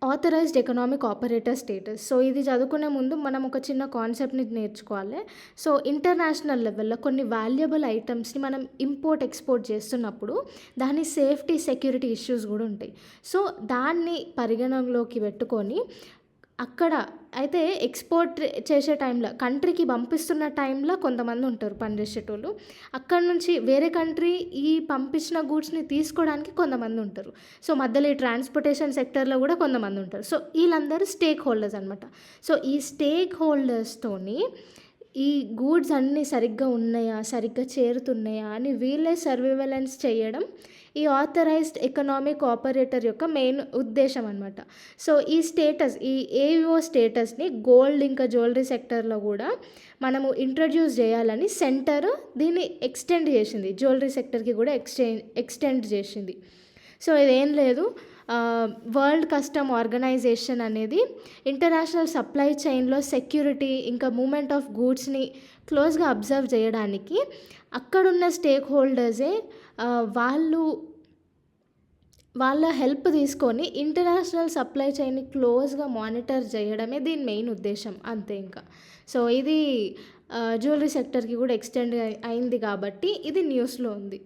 Authorised economic operator status. So, ఇది చదువుకునే ముందు మనం ఒక చిన్న కాన్సెప్ట్‌ని నేర్చుకోవాలి. సో, ఇంటర్నేషనల్ లెవెల్‌లో కొన్ని వాల్యుబుల్ ఐటెమ్స్‌ని మనం ఇంపోర్ట్, ఎక్స్‌పోర్ట్ చేస్తున్నప్పుడు దాని సేఫ్టీ, సెక్యూరిటీ ఇష్యూస్ గూడా ఉంటాయి. సో, దాన్ని పరిగణనలోకి పెట్టుకొని అక్కడ అయితే ఎక్స్‌పోర్ట్ చేసే టైంలో కంట్రీకి పంపిస్తున్న టైంలో కొంతమందుంటారు పనిచేసేటోళ్ళు. అక్కడి నుంచి వేరే కంట్రీ ఈ పంపించిన గూడ్స్‌ని తీసుకోవడానికి కొంతమందుంటారు. సో, మధ్యలో ఈ ట్రాన్స్‌పోర్టేషన్ సెక్టర్‌లో గూడా కొంతమందుంటారు. సో, ఈళ్ళందరూ స్టేక్ హోల్డర్స్ అనమాట. సో, ఈ స్టేక్ హోల్డర్స్‌తోని ఈ గూడ్స్ అన్నీ సరిగ్గా ఉన్నాయా? సరిగ్గా చేరుతున్నాయా? అని వీళ్ళే సర్వివలెన్స్ చేయడం ఈ ఆథరైజ్డ్ ఎకనామిక్ ఆపరేటర్ యొక్క మెయిన్ ఉద్దేశ్యం అనమాట. సో, ఈ స్టేటస్ ఈ ఏఈఓ స్టేటస్‌ని గోల్డ్ ఇంకా జ్యువెలరీ సెక్టర్‌లో గూడా మనము ఇంట్రొడ్యూస్ జేయాలని సెంటర్ దీన్ని ఎక్స్‌టెండ్ జేసింది. జ్యువెలరీ సెక్టర్‌కి గూడా ఎక్స్‌టెండ్ జేసింది. సో, ఇదేం లేదు, వరల్డ్ కస్టమ్ ఆర్గనైజేషన్ అనేది ఇంటర్నేషనల్ సప్లై చైన్‌లో సెక్యూరిటీ ఇంకా మూవ్‌మెంట్ ఆఫ్ గూడ్స్‌ని క్లోజ్‌గా అబ్జర్వ్ జేయడానికి అక్కడున్న స్టేక్ హోల్డర్సే వాళ్ళు వాళ్ళ హెల్ప్ తీసుకొని ఇంటర్నేషనల్ సప్లై చైన్‌ని క్లోజ్‌గా మానిటర్ జేయడమే దీని మెయిన్ ఉద్దేశ్యం అంతే ఇంకా. సో, ఇది జ్యువెలరీ సెక్టర్‌కి గూడా ఎక్స్‌టెండ్ అయింది కాబట్టి ఇది న్యూస్‌లో ఉంది.